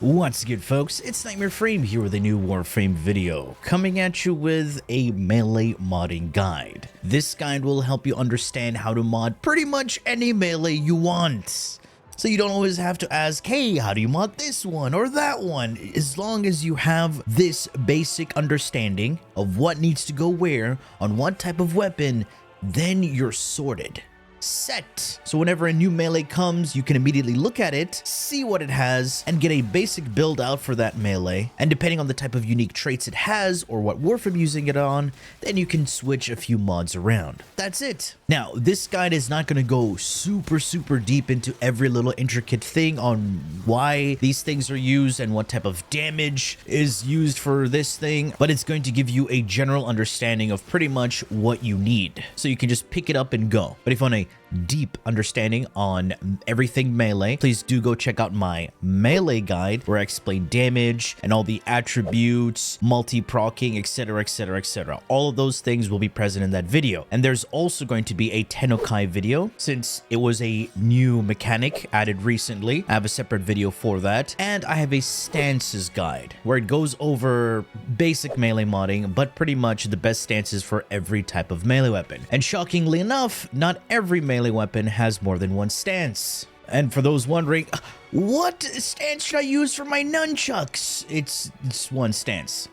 What's good, folks? It's Nightmare Frame here with a new Warframe video, coming at you with a melee modding guide. This guide will help you understand how to mod pretty much any melee you want. So you don't always have to ask, hey, how do you mod this one or that one? As long as you have this basic understanding of what needs to go where on what type of weapon, then you're sorted. Set. So whenever a new melee comes, you can immediately look at it, see what it has, and get a basic build out for that melee. And depending on the type of unique traits it has or what warframe using it on, then you can switch a few mods around. That's it. Now, this guide is not going to go super deep into every little intricate thing on why these things are used and what type of damage is used for this thing, but it's going to give you a general understanding of pretty much what you need. So you can just pick it up and go. But if you want a deep understanding on everything melee, please do go check out my melee guide where I explain damage and all the attributes, multi-procking, etc. All of those things will be present in that video. And there's also going to be a Tennokai video since it was a new mechanic added recently. I have a separate video for that. And I have a stances guide where it goes over basic melee modding, but pretty much the best stances for every type of melee weapon. And shockingly enough, not every melee weapon has more than one stance. And for those wondering, what stance should I use for my nunchucks? It's one stance.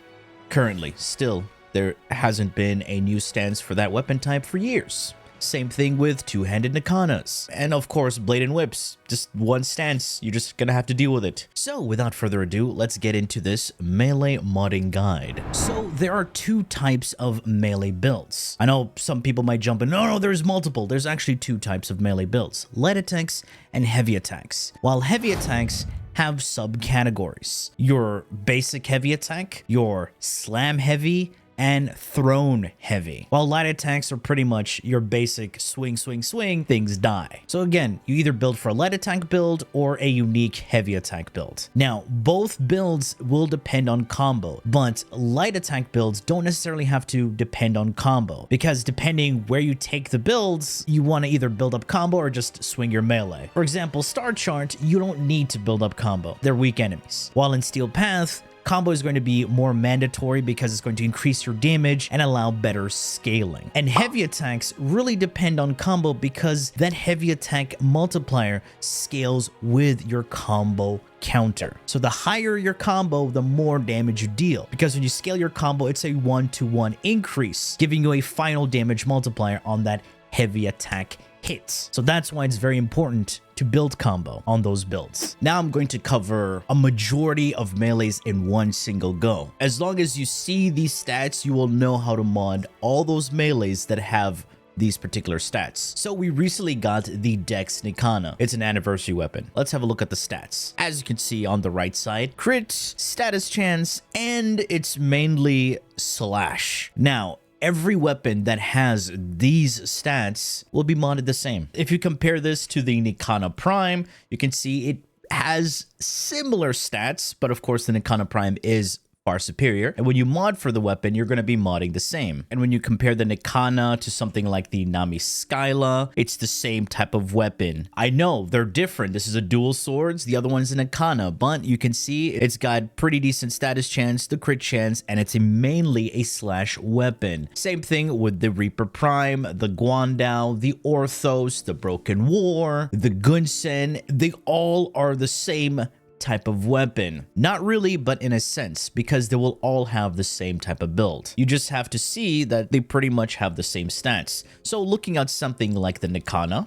Currently, still, there hasn't been a new stance for that weapon type for years. Same thing with two-handed nakanas. And of course, blade and whips. Just one stance. You're just gonna have to deal with it. So without further ado, let's get into this melee modding guide. So there are two types of melee builds. I know some people might jump in, no, there's multiple. There's actually two types of melee builds. Light attacks and heavy attacks. While heavy attacks have subcategories. Your basic heavy attack, your slam heavy, and thrown heavy. While light attacks are pretty much your basic swing, things die. So again, you either build for a light attack build or a unique heavy attack build. Now, both builds will depend on combo, but light attack builds don't necessarily have to depend on combo, because depending where you take the builds, you want to either build up combo or just swing your melee. For example, Star Chart, you don't need to build up combo. They're weak enemies. While in Steel Path, combo is going to be more mandatory because it's going to increase your damage and allow better scaling. And heavy attacks really depend on combo because that heavy attack multiplier scales with your combo counter. So the higher your combo, the more damage you deal. Because when you scale your combo, it's a 1-to-1 increase, giving you a final damage multiplier on that heavy attack hits. So that's why it's very important to build combo on those builds. Now I'm going to cover a majority of melees in one single go. As long as you see these stats, you will know how to mod all those melees that have these particular stats. So we recently got the Dex Nikana. It's an anniversary weapon. Let's have a look at the stats. As you can see on the right side, crit, status chance, and it's mainly slash. Now, every weapon that has these stats will be modded the same. If you compare this to the Nikana Prime, you can see it has similar stats, but of course the Nikana Prime is far superior. And when you mod for the weapon, you're going to be modding the same. And when you compare the Nikana to something like the Nami Skyla, it's the same type of weapon. I know they're different. This is a dual swords. The other one's a Nikana, but you can see it's got pretty decent status chance, the crit chance, and it's mainly a slash weapon. Same thing with the Reaper Prime, the Guandao, the Orthos, the Broken War, the Gunsen. They all are the same type of weapon. Not really, but in a sense, because they will all have the same type of build. You just have to see that they pretty much have the same stats. So looking at something like the Nikana,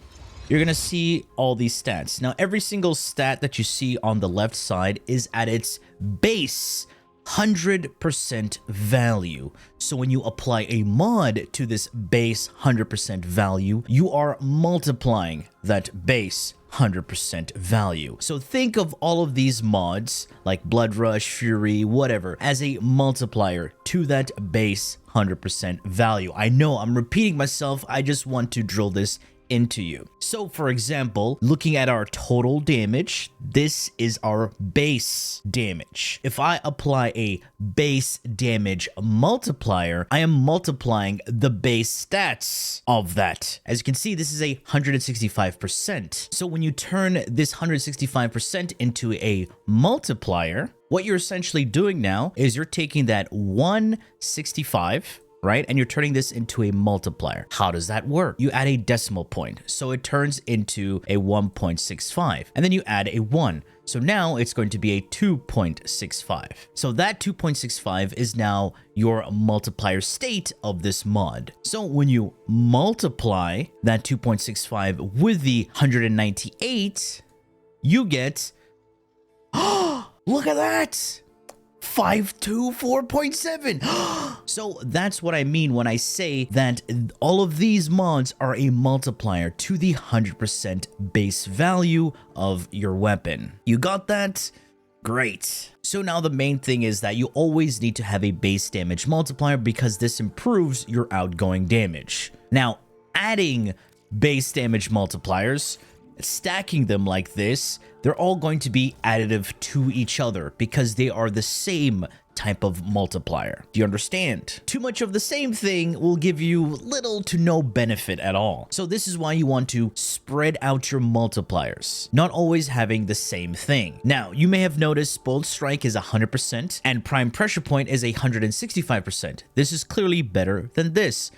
you're gonna see all these stats. Now, every single stat that you see on the left side is at its base 100% value. So when you apply a mod to this base 100% value, you are multiplying that base 100% value. So think of all of these mods like Blood Rush, Fury, whatever, as a multiplier to that base 100% value. I know I'm repeating myself. I just want to drill this into you. So for example, looking at our total damage, this is our base damage. If I apply a base damage multiplier, I am multiplying the base stats of that. As you can see, this is a 165%. So when you turn this 165% into a multiplier, what you're essentially doing now is you're taking that 165, right? And you're turning this into a multiplier. How does that work? You add a decimal point, so it turns into a 1.65, and then you add a 1. So now it's going to be a 2.65. So that 2.65 is now your multiplier state of this mod. So when you multiply that 2.65 with the 198, you get, oh, look at that! 524.7. So that's what I mean when I say that all of these mods are a multiplier to the 100% base value of your weapon. You got that? Great. So now the main thing is that you always need to have a base damage multiplier because this improves your outgoing damage. Now, adding base damage multipliers, stacking them like this, they're all going to be additive to each other because they are the same type of multiplier. Do you understand? Too much of the same thing will give you little to no benefit at all. So this is why you want to spread out your multipliers, not always having the same thing. Now, you may have noticed Bold Strike is 100% and Prime Pressure Point is 165%. This is clearly better than this.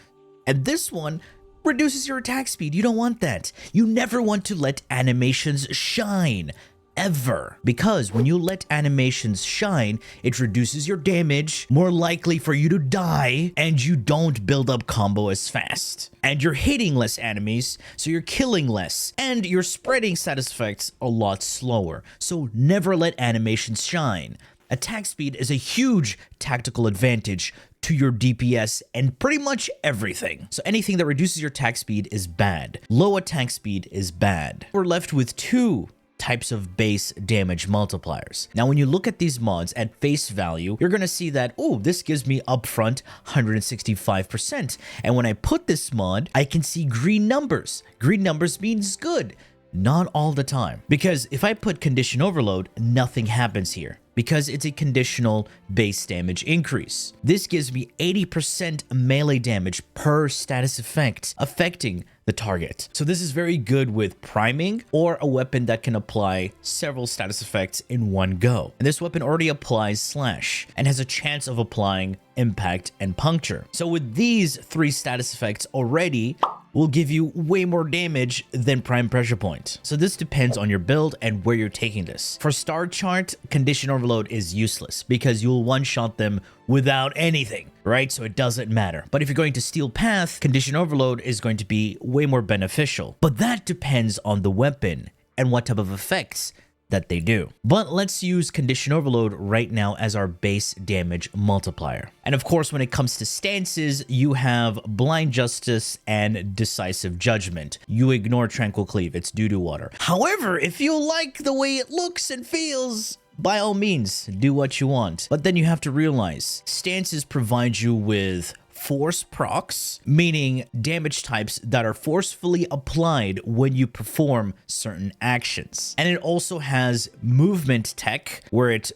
And this one reduces your attack speed. You don't want that. You never want to let animations shine, ever. Because when you let animations shine, it reduces your damage, more likely for you to die, and you don't build up combo as fast. And you're hitting less enemies, so you're killing less, and you're spreading status effects a lot slower. So never let animations shine. Attack speed is a huge tactical advantage to your DPS and pretty much everything. So anything that reduces your attack speed is bad. Low attack speed is bad. We're left with two types of base damage multipliers. Now, when you look at these mods at face value, you're gonna see that, oh, this gives me upfront 165%. And when I put this mod, I can see green numbers. Green numbers means good. Not all the time. Because if I put condition overload, nothing happens here, because it's a conditional base damage increase. This gives me 80% melee damage per status effect, affecting the target. So this is very good with priming or a weapon that can apply several status effects in one go. And this weapon already applies slash and has a chance of applying impact and puncture. So with these three status effects already, will give you way more damage than Prime Pressure Point. So this depends on your build and where you're taking this. For Star Chart, Condition Overload is useless because you'll one-shot them without anything, right? So it doesn't matter. But if you're going to Steel Path, Condition Overload is going to be way more beneficial. But that depends on the weapon and what type of effects that they do. But let's use Condition Overload right now as our base damage multiplier. And of course, when it comes to stances, you have Blind Justice and Decisive Judgment. You ignore Tranquil Cleave, it's doo-doo water. However, if you like the way it looks and feels, by all means, do what you want. But then you have to realize, stances provide you with force procs, meaning damage types that are forcefully applied when you perform certain actions. And it also has movement tech, where it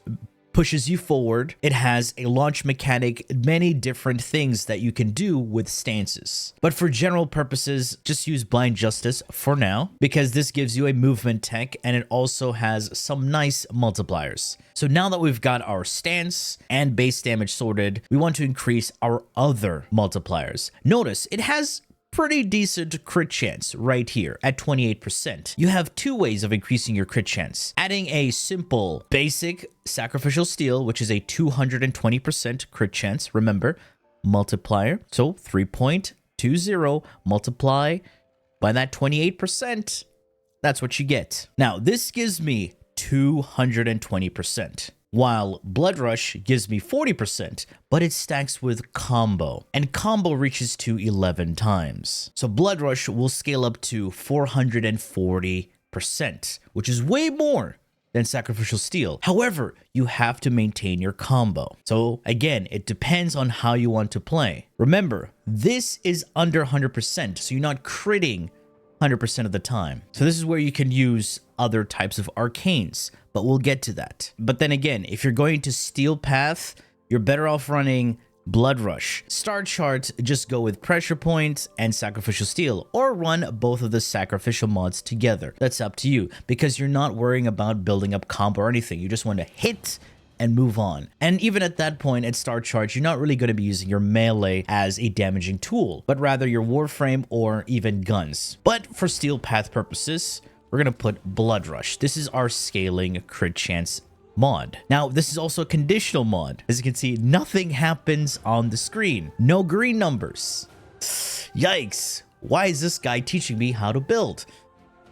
pushes you forward. It has a launch mechanic, many different things that you can do with stances. But for general purposes, just use Blind Justice for now, because this gives you a movement tech and it also has some nice multipliers. So now that we've got our stance and base damage sorted, we want to increase our other multipliers. Notice it has pretty decent crit chance right here at 28%. You have two ways of increasing your crit chance. Adding a simple basic Sacrificial Steel, which is a 220% crit chance. Remember, multiplier. So 3.20 multiply by that 28%. That's what you get. Now, this gives me 220%. While Blood Rush gives me 40%, but it stacks with Combo, and Combo reaches to 11 times. So Blood Rush will scale up to 440%, which is way more than Sacrificial Steel. However, you have to maintain your combo. So again, it depends on how you want to play. Remember, this is under 100%, so you're not critting 100% of the time. So this is where you can use other types of arcanes, but we'll get to that. But then again, if you're going to Steel Path, you're better off running Blood Rush. Star chart, just go with Pressure Point and Sacrificial Steel, or run both of the sacrificial mods together. That's up to you, because you're not worrying about building up combo or anything. You just want to hit and move on. And even at that point, at Star Charge, you're not really going to be using your melee as a damaging tool, but rather your warframe or even guns. But for Steel Path purposes, we're going to put Blood Rush. This is our scaling crit chance mod. Now, this is also a conditional mod. As you can see, nothing happens on the screen. No green numbers. Yikes. Why is this guy teaching me how to build?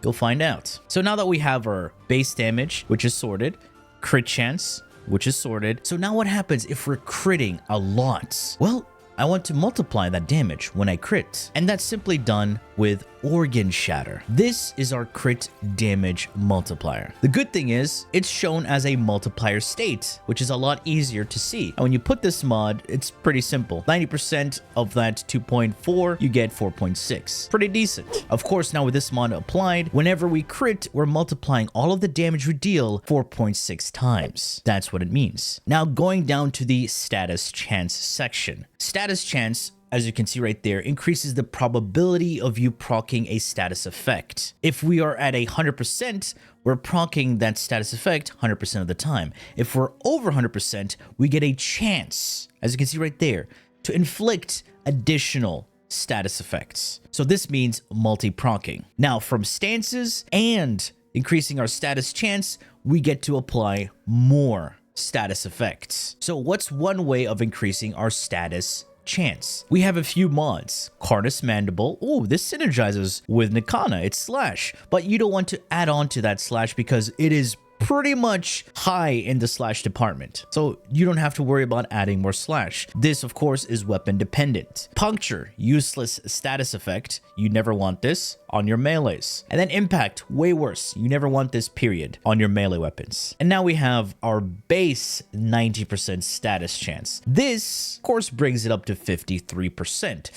You'll find out. So now that we have our base damage, which is sorted, crit chance, which is sorted. So now what happens if we're critting a lot? Well, I want to multiply that damage when I crit, and that's simply done with Organ Shatter. This is our crit damage multiplier. The good thing is it's shown as a multiplier state, which is a lot easier to see. And when you put this mod, it's pretty simple. 90% of that 2.4, you get 4.6. Pretty decent. Of course, now with this mod applied, whenever we crit, we're multiplying all of the damage we deal 4.6 times. That's what it means. Now going down to the status chance section. Status chance, as you can see right there, increases the probability of you proccing a status effect. If we are at 100%, we're proccing that status effect 100% of the time. If we're over 100%, we get a chance, as you can see right there, to inflict additional status effects. So this means multi-proccing. Now, from stances and increasing our status chance, we get to apply more status effects. So what's one way of increasing our status chance? We have a few mods. Carnus Mandible. Oh, this synergizes with Nikana. It's slash, but you don't want to add on to that slash because it is pretty much high in the slash department. So you don't have to worry about adding more slash. This, of course, is weapon dependent. Puncture, useless status effect. You never want this on your melees. And then impact, way worse. You never want this, period, on your melee weapons. And now we have our base 90% status chance. This, of course, brings it up to 53%.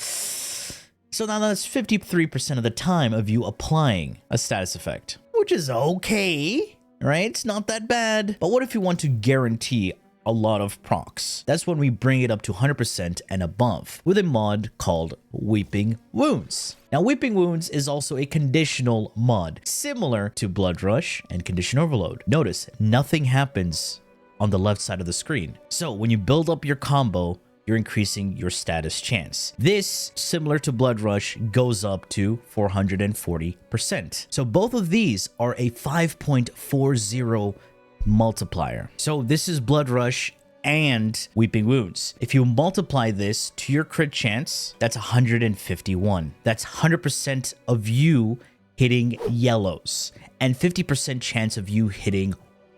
So now that's 53% of the time of you applying a status effect, which is okay. Right? It's not that bad. But what if you want to guarantee a lot of procs? That's when we bring it up to 100% and above with a mod called Weeping Wounds. Now, Weeping Wounds is also a conditional mod, similar to Blood Rush and Condition Overload. Notice, nothing happens on the left side of the screen. So when you build up your combo, you're increasing your status chance. This, similar to Blood Rush, goes up to 440%. So both of these are a 5.40 multiplier. So this is Blood Rush and Weeping Wounds. If you multiply this to your crit chance, that's 151. That's 100% of you hitting yellows and 50% chance of you hitting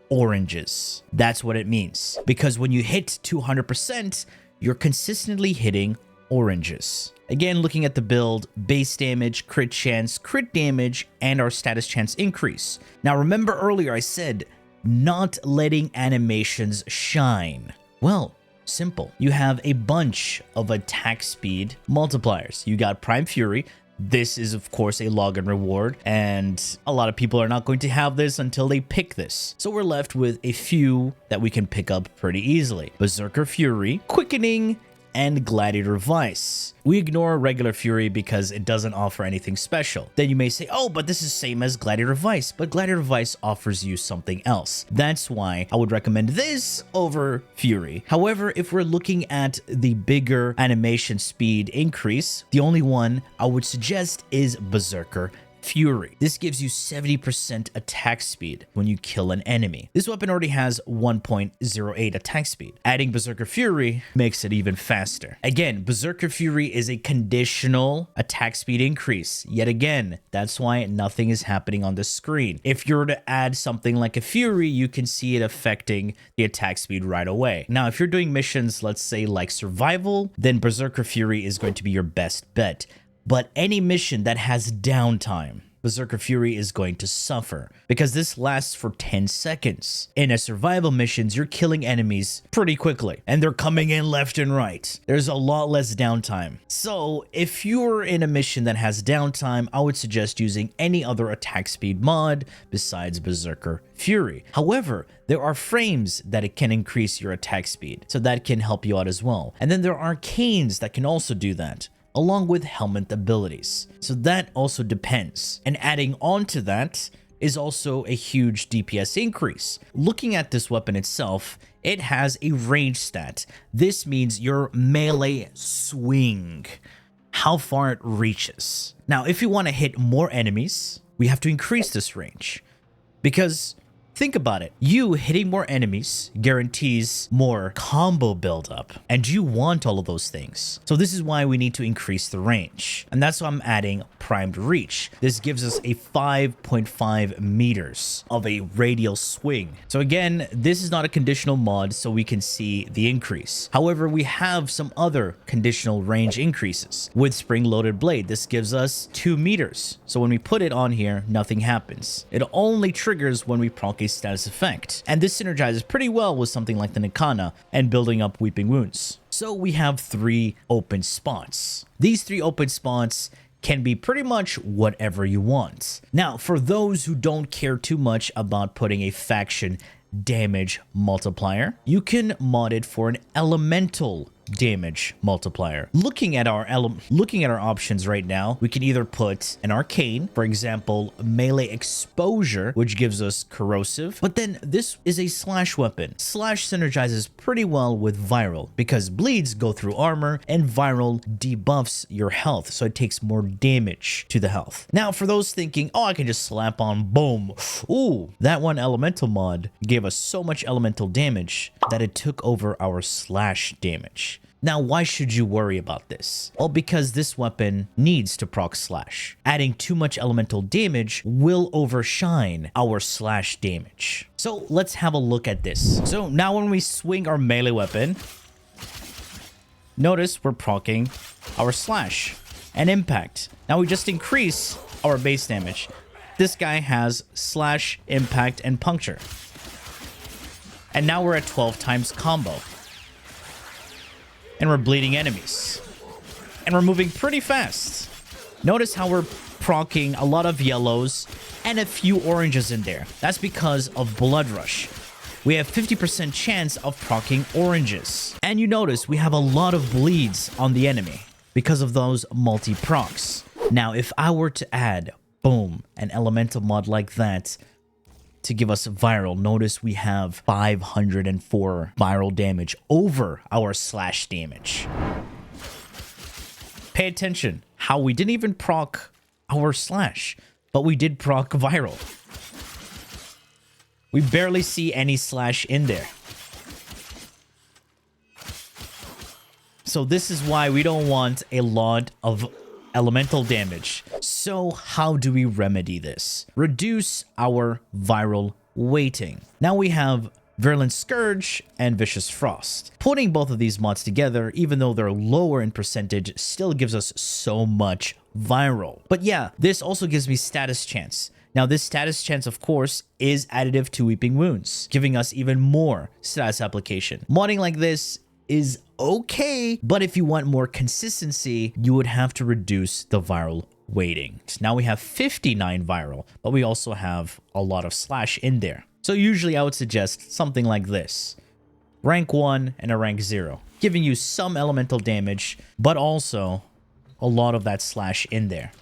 oranges. That's what it means. Because when you hit 200%, you're consistently hitting oranges. Again, looking at the build, base damage, crit chance, crit damage, and our status chance increase. Now, remember earlier I said not letting animations shine. Well, simple. You have a bunch of attack speed multipliers. You got Prime Fury. This is, of course, a login reward, and a lot of people are not going to have this until they pick this. So we're left with a few that we can pick up pretty easily. Berserker Fury, Quickening, and Gladiator Vice. We ignore regular Fury because it doesn't offer anything special. Then you may say, oh, but this is same as Gladiator Vice, but Gladiator Vice offers you something else. That's why I would recommend this over Fury. However, if we're looking at the bigger animation speed increase, the only one I would suggest is Berserker Fury. This gives you 70% attack speed when you kill an enemy. This weapon already has 1.08 attack speed. Adding Berserker Fury makes it even faster. Again, Berserker Fury is a conditional attack speed increase. Yet again, that's why nothing is happening on the screen. If you were to add something like a Fury, you can see it affecting the attack speed right away. Now, if you're doing missions, let's say like Survival, then Berserker Fury is going to be your best bet. But any mission that has downtime, Berserker Fury is going to suffer, because this lasts for 10 seconds. In a survival missions, you're killing enemies pretty quickly, and they're coming in left and right. There's a lot less downtime. So if you're in a mission that has downtime, I would suggest using any other attack speed mod besides Berserker Fury. However, there are frames that it can increase your attack speed, so that can help you out as well. And then there are arcanes that can also do that, along with helmet abilities. So that also depends. And adding on to that is also a huge DPS increase. Looking at this weapon itself, it has a range stat. This means your melee swing, how far it reaches. Now, if you want to hit more enemies, we have to increase this range, because think about it. You hitting more enemies guarantees more combo buildup, and you want all of those things. So this is why we need to increase the range. And that's why I'm adding primed reach. This gives us a 5.5 meters of a radial swing. So again, this is not a conditional mod, so we can see the increase. However, we have some other conditional range increases. With spring-loaded blade, this gives us 2 meters. So when we put it on here, nothing happens. It only triggers when we proc a status effect, and this synergizes pretty well with something like the Nikana and building up weeping wounds. So we have 3 open spots. These 3 open spots can be pretty much whatever you want. Now, for those who don't care too much about putting a faction damage multiplier, you can mod it for an elemental damage multiplier. Looking at our options right now, we can either put an arcane, for example, melee exposure, which gives us corrosive, but then this is a slash weapon. Slash synergizes pretty well with viral, because bleeds go through armor and viral debuffs your health, so it takes more damage to the health. Now, for those thinking, oh, I can just slap on boom. Ooh, that one elemental mod gave us so much elemental damage that it took over our slash damage. Now, why should you worry about this? Well, because this weapon needs to proc slash. Adding too much elemental damage will overshine our slash damage. So let's have a look at this. So now when we swing our melee weapon, notice we're proccing our slash and impact. Now we just increase our base damage. This guy has slash, impact, and puncture. And now we're at 12 times combo. And we're bleeding enemies. And we're moving pretty fast. Notice how we're proccing a lot of yellows and a few oranges in there. That's because of Blood Rush. We have 50% chance of proccing oranges. And you notice we have a lot of bleeds on the enemy because of those multi-procs. Now, if I were to add, boom, an elemental mod like that to give us viral, notice we have 504 viral damage over our slash damage. Pay attention how we didn't even proc our slash, but we did proc viral. We barely see any slash in there. So this is why we don't want a lot of elemental damage. So how do we remedy this? Reduce our viral weighting. Now we have Virulent Scourge and Vicious Frost. Putting both of these mods together, even though they're lower in percentage, still gives us so much viral. But yeah, this also gives me status chance. Now this status chance, of course, is additive to Weeping Wounds, giving us even more status application. Modding like this is okay, but if you want more consistency, you would have to reduce the viral weighting. Now we have 59 viral, but we also have a lot of slash in there. So usually I would suggest something like this. Rank 1 and a rank 0, giving you some elemental damage, but also a lot of that slash in there.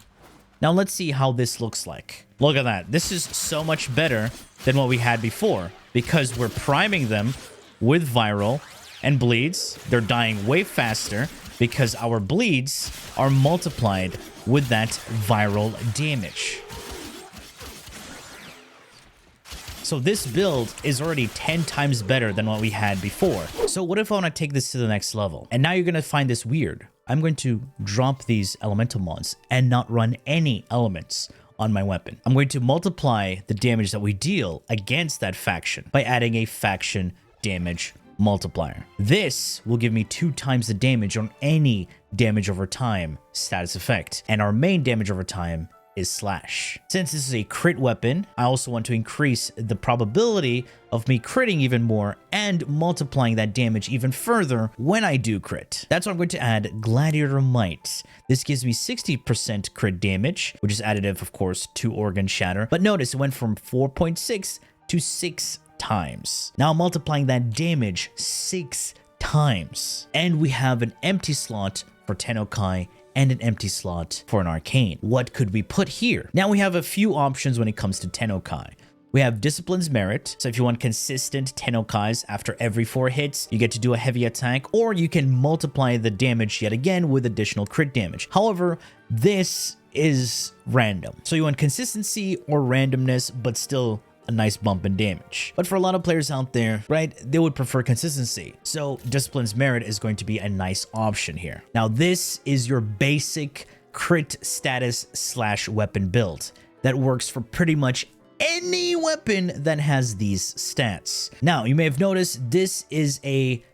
Now let's see how this looks like. Look at that. This is so much better than what we had before, because we're priming them with viral and bleeds. They're dying way faster because our bleeds are multiplied with that viral damage. So this build is already 10 times better than what we had before. So what if I want to take this to the next level? And now you're going to find this weird. I'm going to drop these elemental mods and not run any elements on my weapon. I'm going to multiply the damage that we deal against that faction by adding a faction damage multiplier. This will give me 2 times the damage on any damage over time status effect. And our main damage over time is slash. Since this is a crit weapon, I also want to increase the probability of me critting even more and multiplying that damage even further when I do crit. That's why I'm going to add Gladiator Might. This gives me 60% crit damage, which is additive, of course, to Organ Shatter. But notice it went from 4.6 to 6 times. Now multiplying that damage 6 times. And we have an empty slot for Tennokai and an empty slot for an Arcane. What could we put here? Now we have a few options when it comes to Tennokai. We have Discipline's Merit, so if you want consistent Tennokais after every 4 hits, you get to do a heavy attack, or you can multiply the damage yet again with additional crit damage. However, this is random. So you want consistency or randomness, but still a nice bump in damage. But for a lot of players out there, right, they would prefer consistency. So Discipline's Merit is going to be a nice option here. Now, this is your basic crit status slash weapon build that works for pretty much any weapon that has these stats. Now, you may have noticed this is a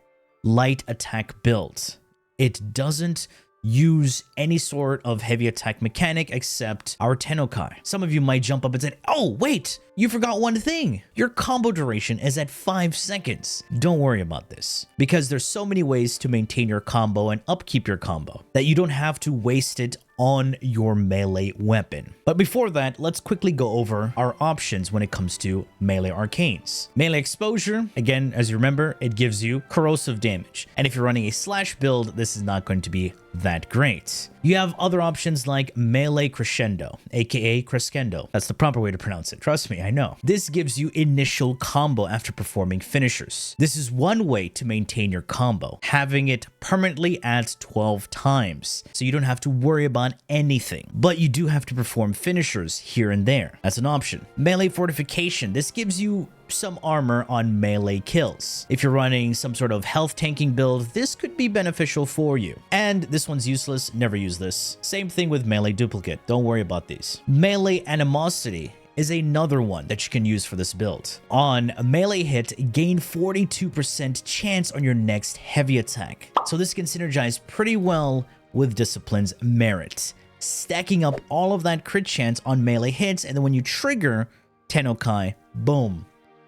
light attack build. It doesn't use any sort of heavy attack mechanic except our Tennokai. Some of you might jump up and say, oh, wait, you forgot one thing. Your combo duration is at 5 seconds. Don't worry about this, because there's so many ways to maintain your combo and upkeep your combo that you don't have to waste it on your melee weapon. But before that, let's quickly go over our options when it comes to melee arcanes. Melee exposure, again, as you remember, it gives you corrosive damage. And if you're running a slash build, this is not going to be that great. You have other options like melee crescendo, aka Crescendo. That's the proper way to pronounce it. Trust me, I know. This gives you initial combo after performing finishers. This is one way to maintain your combo, having it permanently at 12 times. So you don't have to worry about anything, but you do have to perform finishers here and there. That's an option. Melee fortification. This gives you some armor on melee kills. If you're running some sort of health tanking build, this could be beneficial for you. And this one's useless. Never use this. Same thing with melee duplicate. Don't worry about these. Melee animosity is another one that you can use for this build. On a melee hit, gain 42% chance on your next heavy attack. So this can synergize pretty well with Discipline's Merit, stacking up all of that crit chance on melee hits, and then when you trigger Tennokai, boom,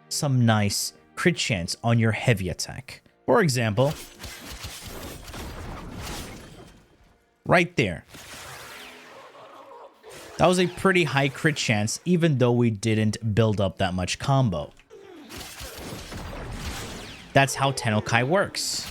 some nice crit chance on your heavy attack. For example, right there. That was a pretty high crit chance, even though we didn't build up that much combo. That's how Tennokai works.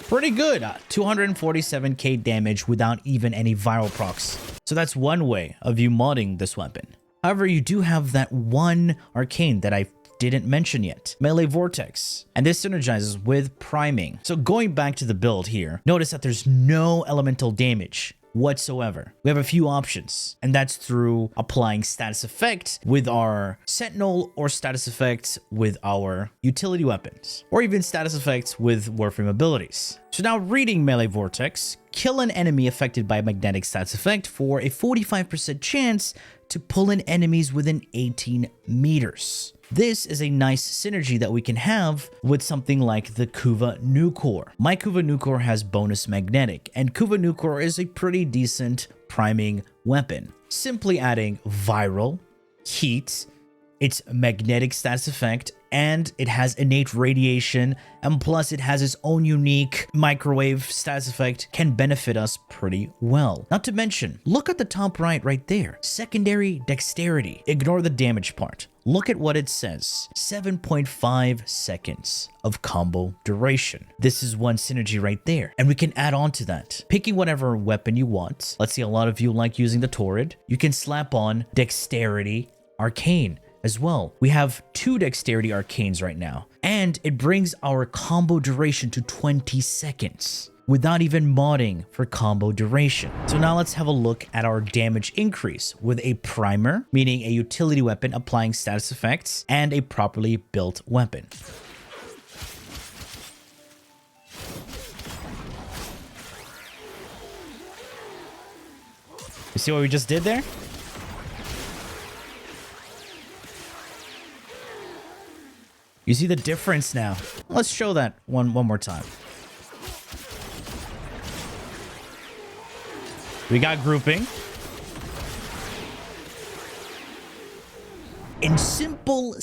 Pretty good, 247k damage without even any viral procs. So that's one way of you modding this weapon. However, you do have that one arcane that I didn't mention yet, Melee Vortex, and this synergizes with priming. So going back to the build here, notice that there's no elemental damage whatsoever. We have a few options, and that's through applying status effects with our Sentinel, or status effects with our utility weapons, or even status effects with warframe abilities. So now reading Melee Vortex, kill an enemy affected by a magnetic status effect for a 45% chance to pull in enemies within 18 meters. This is a nice synergy that we can have with something like the Kuva Nucor. My Kuva Nucor has bonus magnetic, and Kuva Nucor is a pretty decent priming weapon. Simply adding viral, heat, its magnetic status effect, and it has innate radiation, and plus it has its own unique microwave status effect, can benefit us pretty well. Not to mention, look at the top right there. Secondary dexterity. Ignore the damage part. Look at what it says. 7.5 seconds of combo duration. This is one synergy right there. And we can add on to that. Picking whatever weapon you want. Let's see, a lot of you like using the Torrid. You can slap on Dexterity Arcane as well. We have 2 Dexterity Arcanes right now. And it brings our combo duration to 20 seconds. Without even modding for combo duration. So now let's have a look at our damage increase with a primer, meaning a utility weapon applying status effects, and a properly built weapon. You see what we just did there? You see the difference now. Let's show that one more time. We got grouping. And simple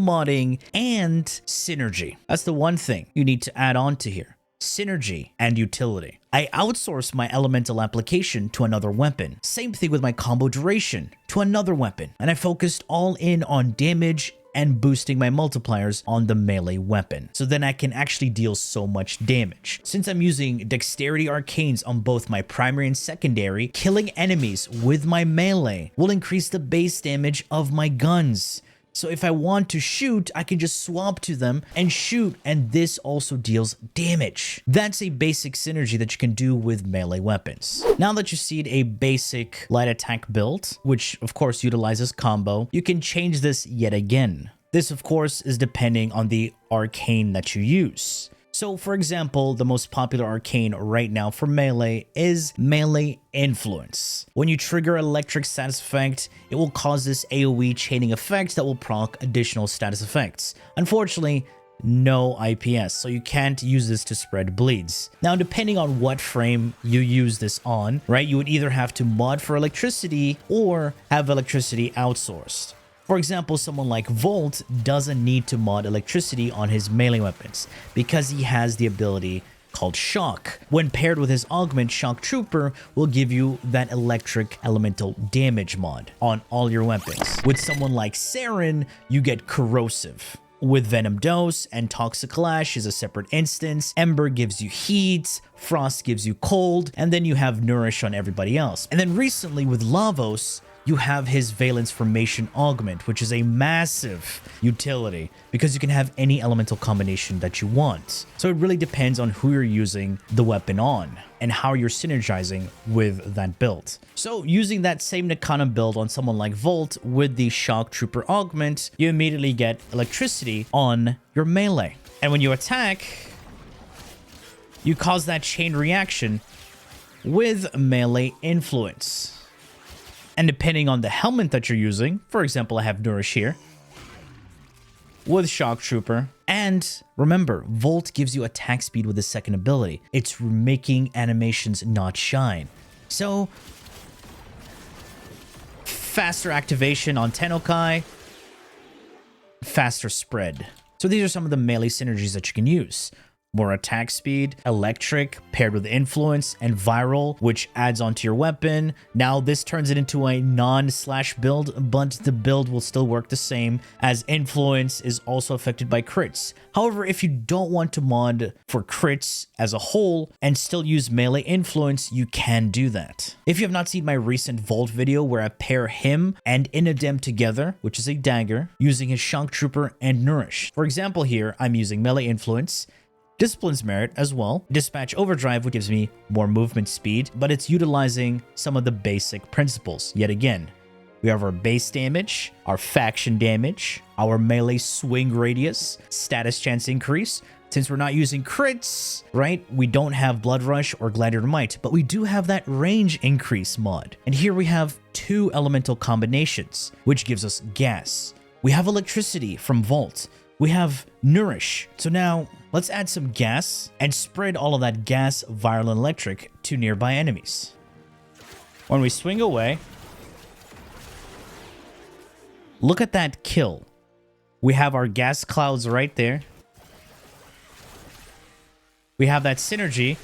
modding and synergy. That's the one thing you need to add on to here. Synergy and utility. I outsource my elemental application to another weapon. Same thing with my combo duration to another weapon. And I focused all in on damage and boosting my multipliers on the melee weapon. So then I can actually deal so much damage. Since I'm using dexterity arcanes on both my primary and secondary, killing enemies with my melee will increase the base damage of my guns. So if I want to shoot, I can just swap to them and shoot, and this also deals damage. That's a basic synergy that you can do with melee weapons. Now that you've seen a basic light attack build, which of course utilizes combo, you can change this yet again. This of course is depending on the arcane that you use. So for example, the most popular arcane right now for melee is Melee Influence. When you trigger electric status effect, it will cause this AoE chaining effect that will proc additional status effects. Unfortunately, no IPS, so you can't use this to spread bleeds. Now, depending on what frame you use this on, right, you would either have to mod for electricity or have electricity outsourced. For example, someone like Volt doesn't need to mod electricity on his melee weapons because he has the ability called Shock. When paired with his augment, Shock Trooper will give you that electric elemental damage mod on all your weapons. With someone like Saren, you get Corrosive. With Venom Dose and Toxic Lash is a separate instance. Ember gives you heat, Frost gives you cold, and then you have Nourish on everybody else. And then recently with Lavos, you have his Valence Formation Augment, which is a massive utility because you can have any elemental combination that you want. So it really depends on who you're using the weapon on and how you're synergizing with that build. So using that same Nakana build on someone like Volt with the Shock Trooper Augment, you immediately get electricity on your melee. And when you attack, you cause that chain reaction with Melee Influence. And depending on the helmet that you're using, for example, I have Nourish here with Shock Trooper. And remember, Volt gives you attack speed with his second ability. It's making animations not shine. So, faster activation on Tennokai, faster spread. So these are some of the melee synergies that you can use. More attack speed, electric, paired with influence, and viral, which adds onto your weapon. Now this turns it into a non-slash build, but the build will still work the same, as influence is also affected by crits. However, if you don't want to mod for crits as a whole and still use melee influence, you can do that. If you have not seen my recent Volt video where I pair him and Inadem together, which is a dagger, using his Shock Trooper and Nourish. For example here, I'm using melee influence, Discipline's Merit as well, Dispatch Overdrive, which gives me more movement speed, but it's utilizing some of the basic principles yet again. We have our base damage, our faction damage, our melee swing radius, status chance increase. Since we're not using crits, right, we don't have Blood Rush or Gladiator Might, but we do have that range increase mod. And here we have two elemental combinations, which gives us gas. We have electricity from Volt. We have Nourish. So now let's add some gas and spread all of that gas, viral, and electric to nearby enemies. When we swing away, look at that kill. We have our gas clouds right there. We have that synergy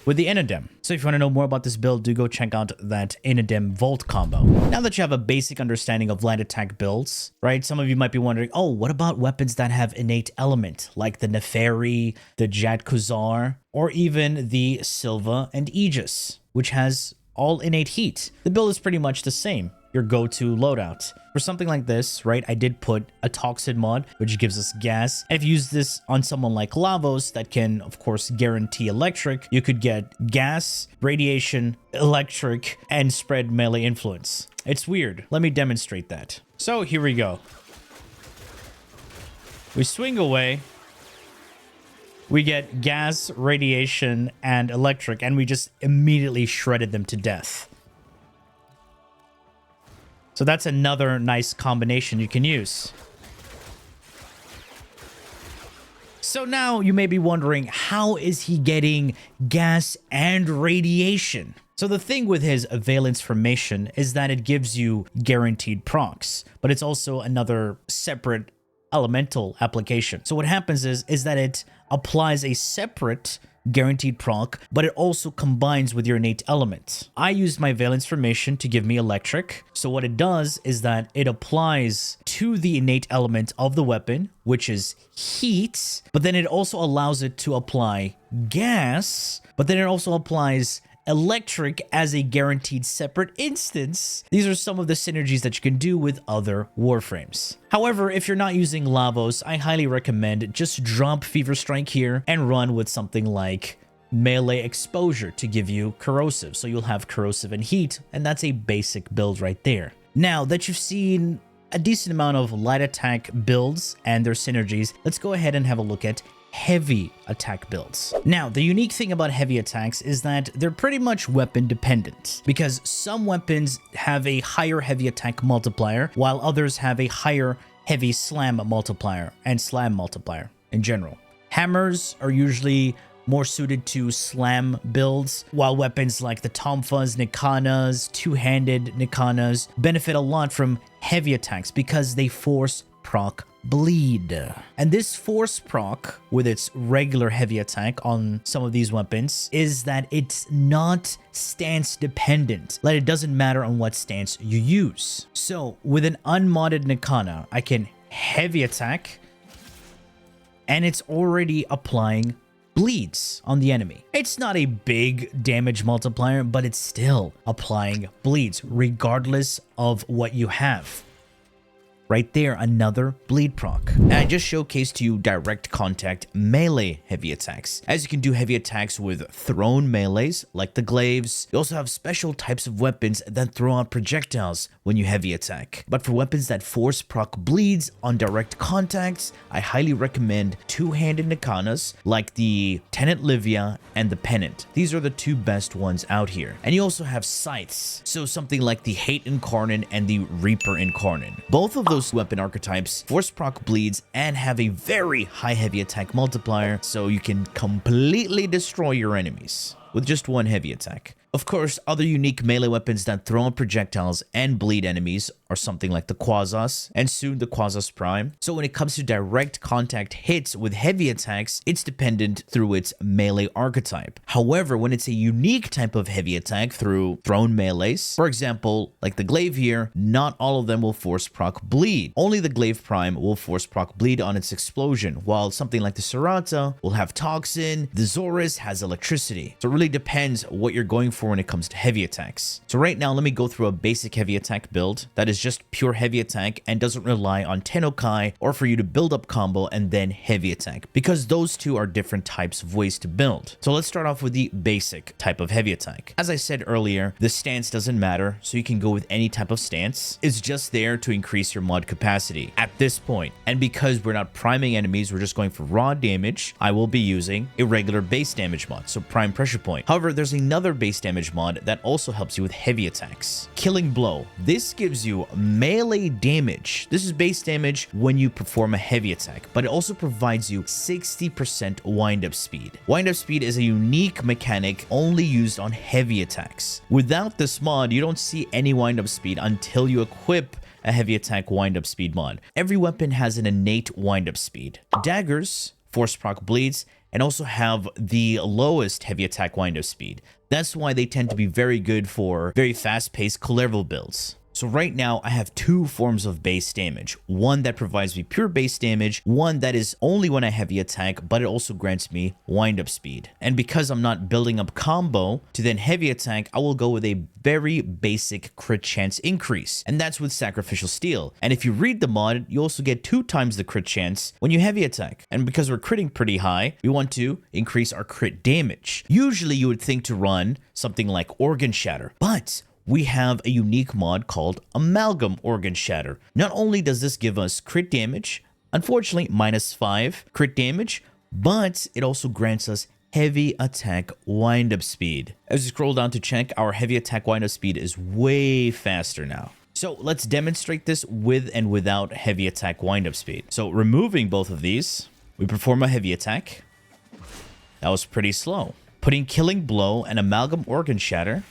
with the Inadem. So if you want to know more about this build, do go check out that Inadem Volt combo. Now that you have a basic understanding of light attack builds, right? Some of you might be wondering, oh, what about weapons that have innate element, like the Neferi, the Jad Kuzar, or even the Silva and Aegis, which has all innate heat? The build is pretty much the same, your go-to loadout. For something like this, right, I did put a Toxin mod, which gives us gas. And if you use this on someone like Lavos that can, of course, guarantee electric, you could get gas, radiation, electric, and spread melee influence. It's weird. Let me demonstrate that. So here we go. We swing away. We get gas, radiation, and electric, and we just immediately shredded them to death. So that's another nice combination you can use. So now you may be wondering, how is he getting gas and radiation? So the thing with his Valence Formation is that it gives you guaranteed procs, but it's also another separate elemental application. So what happens is that it applies a separate guaranteed proc, but it also combines with your innate element. I used my Valence Formation to give me electric. So what it does is that it applies to the innate element of the weapon, which is heat, but then it also allows it to apply gas, but then it also applies electric as a guaranteed separate instance. These are some of the synergies that you can do with other warframes. However, if you're not using Lavos, I highly recommend just drop Fever Strike here and run with something like melee exposure to give you corrosive. So you'll have corrosive and heat, and that's a basic build right there. Now that you've seen a decent amount of light attack builds and their synergies, let's go ahead and have a look at heavy attack builds. Now, the unique thing about heavy attacks is that they're pretty much weapon dependent, because some weapons have a higher heavy attack multiplier, while others have a higher heavy slam multiplier and slam multiplier in general. Hammers are usually more suited to slam builds, while weapons like the Tomfas, Nikanas, two-handed Nikanas benefit a lot from heavy attacks because they force proc bleed. And this force proc with its regular heavy attack on some of these weapons is that it's not stance dependent. Like, it doesn't matter on what stance you use. So with an unmodded Nikana, I can heavy attack and it's already applying bleeds on the enemy. It's not a big damage multiplier, but it's still applying bleeds regardless of what you have. Right there, another bleed proc. And I just showcased to you direct contact melee heavy attacks. As you can do heavy attacks with thrown melees, like the glaives. You also have special types of weapons that throw out projectiles when you heavy attack. But for weapons that force proc bleeds on direct contacts, I highly recommend two-handed Nikanas, like the Tenet Livia and the Pennant. These are the two best ones out here. And you also have scythes, so something like the Hate Incarnate and the Reaper Incarnate. Both of those weapon archetypes force proc bleeds and have a very high heavy attack multiplier, so you can completely destroy your enemies with just one heavy attack. Of course, other unique melee weapons that throw out projectiles and bleed enemies are something like the Quassas and soon the Quassas Prime. So when it comes to direct contact hits with heavy attacks, it's dependent through its melee archetype. However, when it's a unique type of heavy attack through thrown melees, for example, like the Glaive here, not all of them will force proc bleed. Only the Glaive Prime will force proc bleed on its explosion, while something like the Serata will have Toxin, the Zorus has electricity. So it really depends what you're going for when it comes to heavy attacks. So right now, let me go through a basic heavy attack build that is just pure heavy attack and doesn't rely on Tennokai or for you to build up combo and then heavy attack, because those two are different types of ways to build. So let's start off with the basic type of heavy attack. As I said earlier, the stance doesn't matter, so you can go with any type of stance. It's just there to increase your mod capacity at this point. And because we're not priming enemies, we're just going for raw damage, I will be using a regular base damage mod, so prime pressure point. However, there's another base damage mod that also helps you with heavy attacks. Killing Blow. This gives you melee damage. This is base damage when you perform a heavy attack, but it also provides you 60% windup speed. Windup speed is a unique mechanic only used on heavy attacks. Without this mod, you don't see any windup speed until you equip a heavy attack windup speed mod. Every weapon has an innate windup speed. Daggers force proc bleeds and also have the lowest heavy attack windup speed. That's why they tend to be very good for very fast-paced clever builds. So right now, I have two forms of base damage. One that provides me pure base damage, one that is only when I heavy attack, but it also grants me windup speed. And because I'm not building up combo to then heavy attack, I will go with a very basic crit chance increase, and that's with Sacrificial Steel. And if you read the mod, you also get 2 times the crit chance when you heavy attack. And because we're critting pretty high, we want to increase our crit damage. Usually you would think to run something like Organ Shatter, but we have a unique mod called Amalgam Organ Shatter. Not only does this give us crit damage, unfortunately -5 crit damage, but it also grants us heavy attack windup speed. As you scroll down to check, our heavy attack windup speed is way faster now. So let's demonstrate this with and without heavy attack windup speed. So removing both of these, We perform a heavy attack. That was pretty slow. Putting Killing Blow and Amalgam Organ Shatter.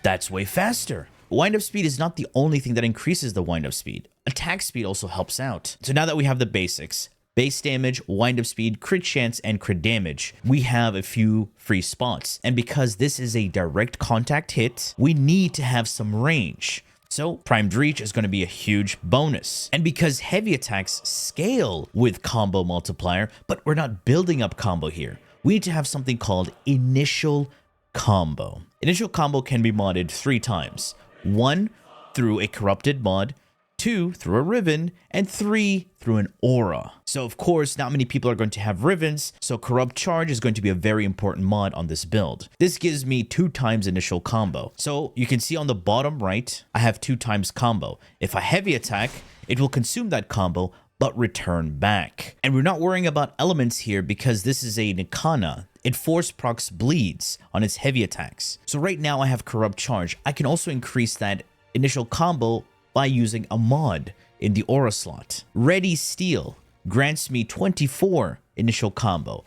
That's way faster. Windup speed is not the only thing that increases the windup speed. Attack speed also helps out. So now that we have the basics, base damage, windup speed, crit chance, and crit damage, we have a few free spots. And because this is a direct contact hit, we need to have some range. So Primed Reach is going to be a huge bonus. And because heavy attacks scale with combo multiplier, but we're not building up combo here, we need to have something called Initial Combo. Initial Combo can be modded 3 times. 1, through a corrupted mod, 2, through a Riven, and 3, through an Aura. So of course, not many people are going to have Rivens, so Corrupt Charge is going to be a very important mod on this build. This gives me 2 times initial combo. So you can see on the bottom right, I have 2 times combo. If I heavy attack, it will consume that combo, but return back. And we're not worrying about elements here because this is a Nikana. It force procs bleeds on its heavy attacks. So right now I have Corrupt Charge. I can also increase that initial combo by using a mod in the Aura slot. Ready Steel grants me 24 initial combo.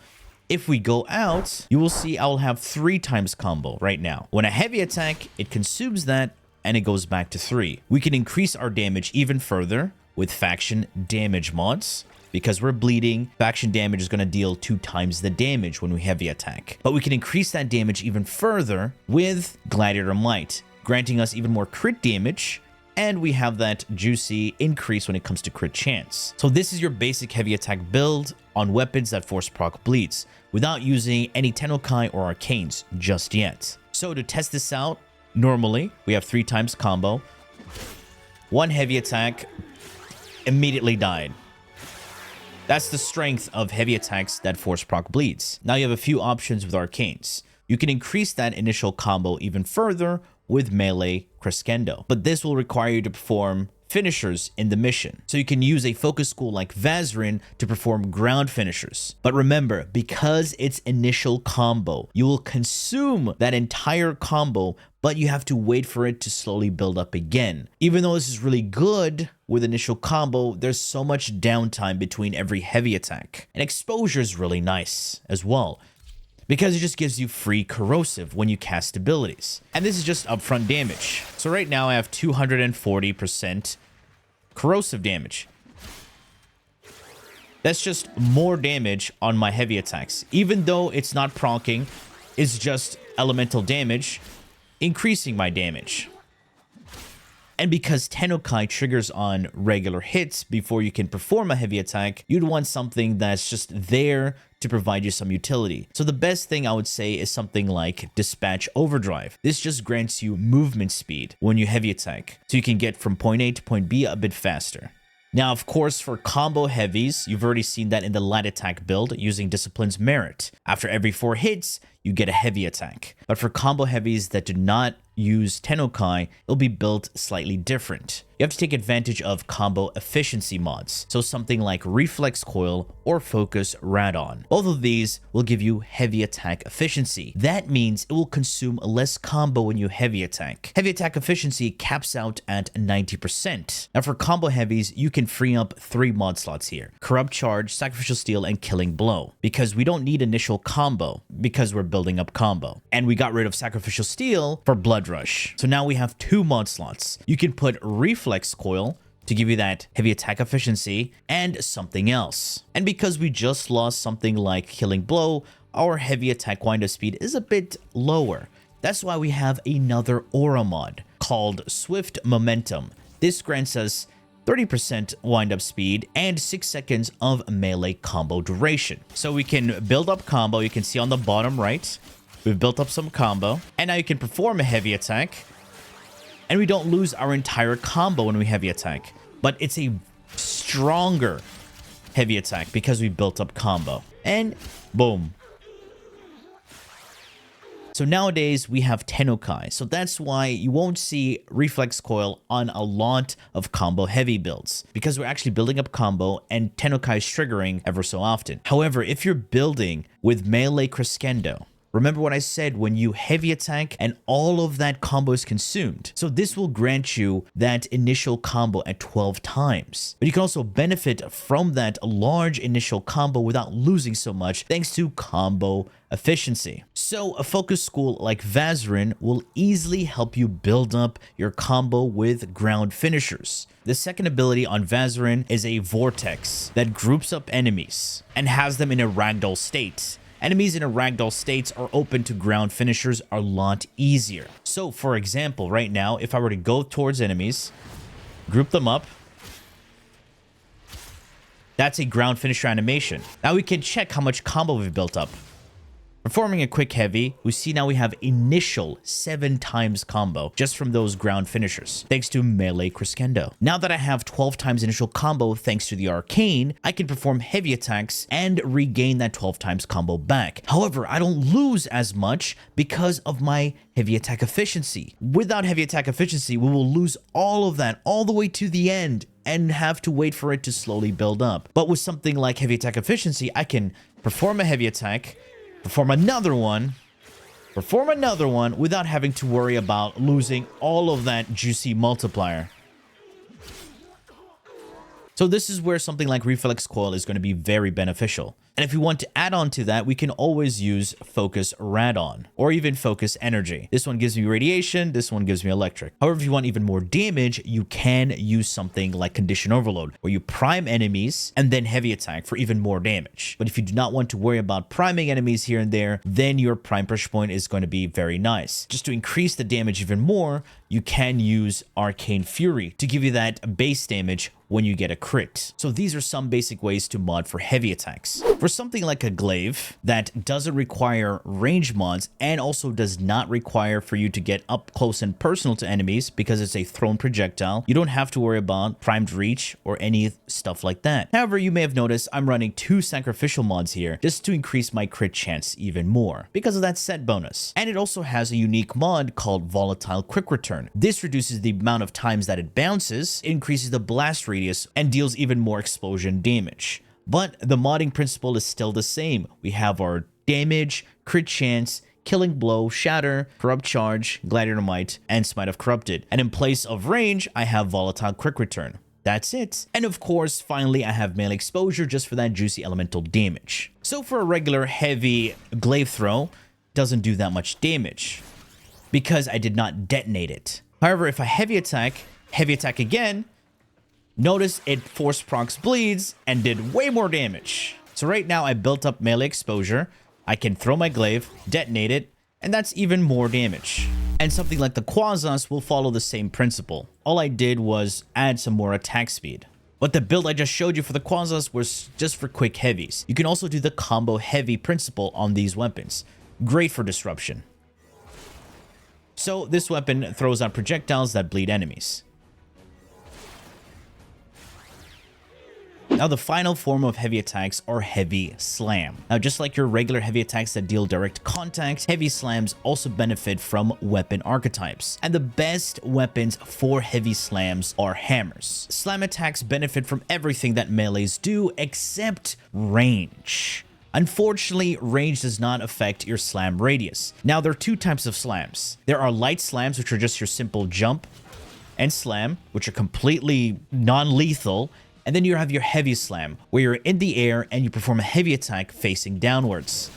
If we go out, you will see I will have 3 times combo right now. When I heavy attack, it consumes that and it goes back to 3. We can increase our damage even further with faction damage mods. Because we're bleeding, faction damage is going to deal 2 times the damage when we heavy attack. But we can increase that damage even further with Gladiator Might, granting us even more crit damage, and we have that juicy increase when it comes to crit chance. So this is your basic heavy attack build on weapons that force proc bleeds, without using any Tennokai or Arcanes just yet. So to test this out, normally we have 3 times combo, 1 heavy attack, immediately died. That's the strength of heavy attacks that force proc bleeds. Now you have a few options with Arcanes. You can increase that initial combo even further with melee Crescendo, but this will require you to perform finishers in the mission. So you can use a focus school like Vazarin to perform ground finishers. But remember, because it's initial combo, you will consume that entire combo, but you have to wait for it to slowly build up again. Even though this is really good with initial combo, there's so much downtime between every heavy attack. And exposure is really nice as well, because it just gives you free corrosive when you cast abilities. And this is just upfront damage. So right now I have 240% corrosive damage. That's just more damage on my heavy attacks. Even though it's not proccing, it's just elemental damage, increasing my damage. And because Tennokai triggers on regular hits before you can perform a heavy attack, you'd want something that's just there to provide you some utility. So the best thing I would say is something like Dispatch Overdrive. This just grants you movement speed when you heavy attack, so you can get from point A to point B a bit faster. Now, of course, for combo heavies, you've already seen that in the light attack build using Discipline's Merit. After every 4 hits, you get a heavy attack. But for combo heavies that do not use Tennokai, it'll be built slightly different. You have to take advantage of combo efficiency mods, so something like Reflex Coil or Focus Radon. Both of these will give you heavy attack efficiency. That means it will consume less combo when you heavy attack. Heavy attack efficiency caps out at 90%. Now for combo heavies, you can free up 3 mod slots here: Corrupt Charge, Sacrificial Steel, and Killing Blow, because we don't need initial combo because we're building up combo. And we got rid of Sacrificial Steel for Blood Rush. So now we have 2 mod slots. You can put Reflex Coil to give you that heavy attack efficiency and something else. And because we just lost something like Killing Blow, our heavy attack windup speed is a bit lower. That's why we have another aura mod called Swift Momentum. This grants us 30% windup speed and 6 seconds of melee combo duration. So we can build up combo. You can see on the bottom right, we've built up some combo, and now you can perform a heavy attack, and we don't lose our entire combo when we heavy attack, but it's a stronger heavy attack because we built up combo, and boom. So nowadays we have Tennokai, so that's why you won't see Reflex Coil on a lot of combo heavy builds, because we're actually building up combo and Tennokai is triggering ever so often. However, if you're building with melee Crescendo, Remember what I said, when you heavy attack and all of that combo is consumed. So this will grant you that initial combo at 12 times. But you can also benefit from that large initial combo without losing so much thanks to combo efficiency. So a focus school like Vazarin will easily help you build up your combo with ground finishers. The second ability on Vazarin is a Vortex that groups up enemies and has them in a ragdoll state. Enemies in a ragdoll states are open to ground finishers a lot easier. So for example, right now, if I were to go towards enemies, group them up, that's a ground finisher animation. Now we can check how much combo we've built up. Performing a quick heavy, we see now we have initial 7 times combo just from those ground finishers, thanks to melee Crescendo. Now that I have 12 times initial combo thanks to the Arcane, I can perform heavy attacks and regain that 12 times combo back. However, I don't lose as much because of my heavy attack efficiency. Without heavy attack efficiency, we will lose all of that all the way to the end and have to wait for it to slowly build up. But with something like heavy attack efficiency, I can perform a heavy attack, perform another one without having to worry about losing all of that juicy multiplier. So this is where something like Reflex Coil is going to be very beneficial. And if we want to add on to that, we can always use Focus Radon or even Focus Energy. This one gives me radiation, this one gives me electric. However, if you want even more damage, you can use something like Condition Overload, where you prime enemies and then heavy attack for even more damage. But if you do not want to worry about priming enemies here and there, then your prime pressure point is going to be very nice. Just to increase the damage even more, you can use Arcane Fury to give you that base damage when you get a crit. So these are some basic ways to mod for heavy attacks. For something like a glaive that doesn't require range mods and also does not require for you to get up close and personal to enemies because it's a thrown projectile, you don't have to worry about primed reach or any stuff like that. However, you may have noticed I'm running 2 sacrificial mods here just to increase my crit chance even more because of that set bonus. And it also has a unique mod called Volatile Quick Return. This reduces the amount of times that it bounces, increases the blast radius, and deals even more explosion damage. But the modding principle is still the same. We have our damage, crit chance, killing blow, shatter, corrupt charge, gladiator might, and smite of corrupted. And in place of range, I have volatile quick return. That's it. And of course, finally, I have melee exposure just for that juicy elemental damage. So for a regular heavy glaive throw, doesn't do that much damage because I did not detonate it. However, if I heavy attack again, notice it force procs bleeds and did way more damage. So right now I built up melee exposure. I can throw my glaive, detonate it, and that's even more damage. And something like the Quassas will follow the same principle. All I did was add some more attack speed. But the build I just showed you for the Quassas was just for quick heavies. You can also do the combo heavy principle on these weapons. Great for disruption. So this weapon throws out projectiles that bleed enemies. Now, the final form of heavy attacks are heavy slam. Now, just like your regular heavy attacks that deal direct contact, heavy slams also benefit from weapon archetypes. And the best weapons for heavy slams are hammers. Slam attacks benefit from everything that melees do except range. Unfortunately, range does not affect your slam radius. Now, there are 2 types of slams. There are light slams, which are just your simple jump and slam, which are completely non-lethal. And then you have your heavy slam, where you're in the air and you perform a heavy attack facing downwards.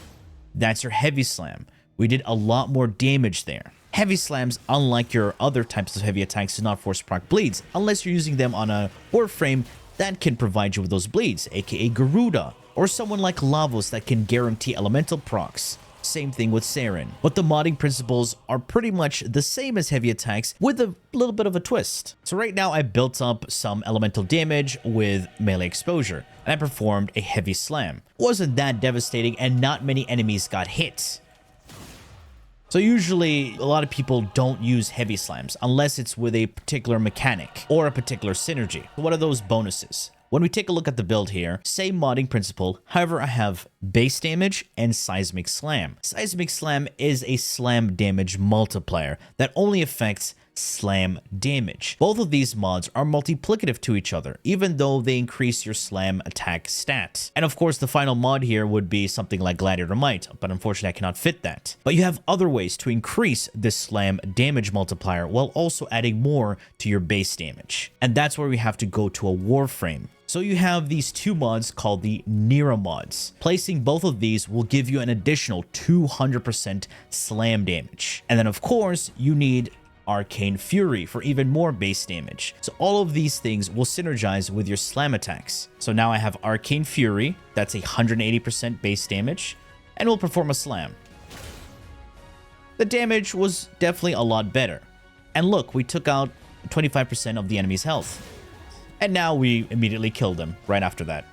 That's your heavy slam. We did a lot more damage there. Heavy slams, unlike your other types of heavy attacks, do not force proc bleeds, unless you're using them on a warframe that can provide you with those bleeds, aka Garuda, or someone like Lavos that can guarantee elemental procs. Same thing with Saren. But the modding principles are pretty much the same as heavy attacks with a little bit of a twist. So right now I built up some elemental damage with melee exposure, and I performed a heavy slam. It wasn't that devastating and not many enemies got hit. So usually a lot of people don't use heavy slams unless it's with a particular mechanic or a particular synergy. So what are those bonuses? When we take a look at the build here, same modding principle, however, I have base damage and seismic slam. Seismic slam is a slam damage multiplier that only affects slam damage. Both of these mods are multiplicative to each other, even though they increase your slam attack stats. And of course, the final mod here would be something like Gladiator Might, but unfortunately I cannot fit that. But you have other ways to increase this slam damage multiplier while also adding more to your base damage. And that's where we have to go to a warframe. So you have these two mods called the Nira mods. Placing both of these will give you an additional 200% slam damage. And then of course, you need Arcane Fury for even more base damage. So all of these things will synergize with your slam attacks. So now I have Arcane Fury, that's 180% base damage, and will perform a slam. The damage was definitely a lot better. And look, we took out 25% of the enemy's health. And now we immediately killed him right after that.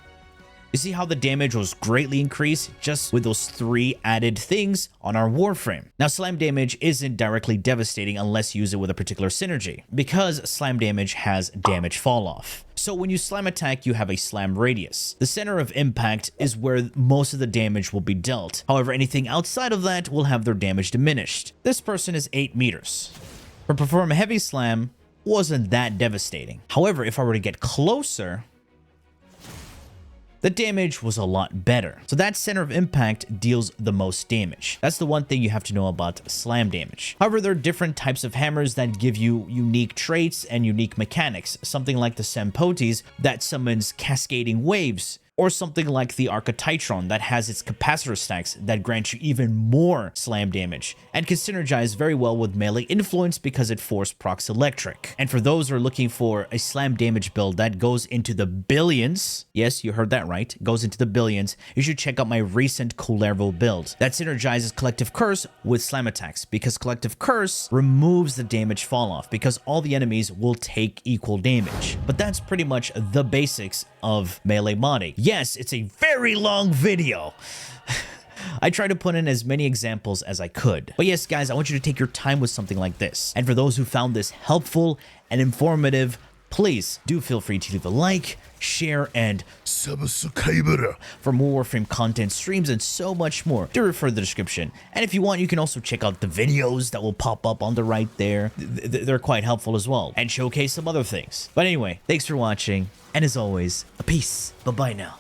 You see how the damage was greatly increased just with those 3 added things on our warframe. Now, slam damage isn't directly devastating unless you use it with a particular synergy, because slam damage has damage fall off. So when you slam attack, you have a slam radius. The center of impact is where most of the damage will be dealt. However, anything outside of that will have their damage diminished. This person is 8 meters. For perform a heavy slam, wasn't that devastating. However, if I were to get closer, the damage was a lot better. So that center of impact deals the most damage. That's the one thing you have to know about slam damage. However, there are different types of hammers that give you unique traits and unique mechanics. Something like the Sempotes that summons cascading waves, or something like the Arcatitron that has its capacitor stacks that grant you even more slam damage, and can synergize very well with melee influence because it force procs electric. And for those who are looking for a slam damage build that goes into the billions, yes, you heard that right, goes into the billions, you should check out my recent Kullervo build that synergizes Collective Curse with slam attacks, because Collective Curse removes the damage fall off because all the enemies will take equal damage. But that's pretty much the basics of melee modding. Yes, it's a very long video. I try to put in as many examples as I could. But yes, guys, I want you to take your time with something like this. And for those who found this helpful and informative, please do feel free to leave a like, share, and subscribe for more Warframe content, streams, and so much more. Do refer to the description. And if you want, you can also check out the videos that will pop up on the right there. They're quite helpful as well, and showcase some other things. But anyway, thanks for watching, and as always, peace. Bye-bye now.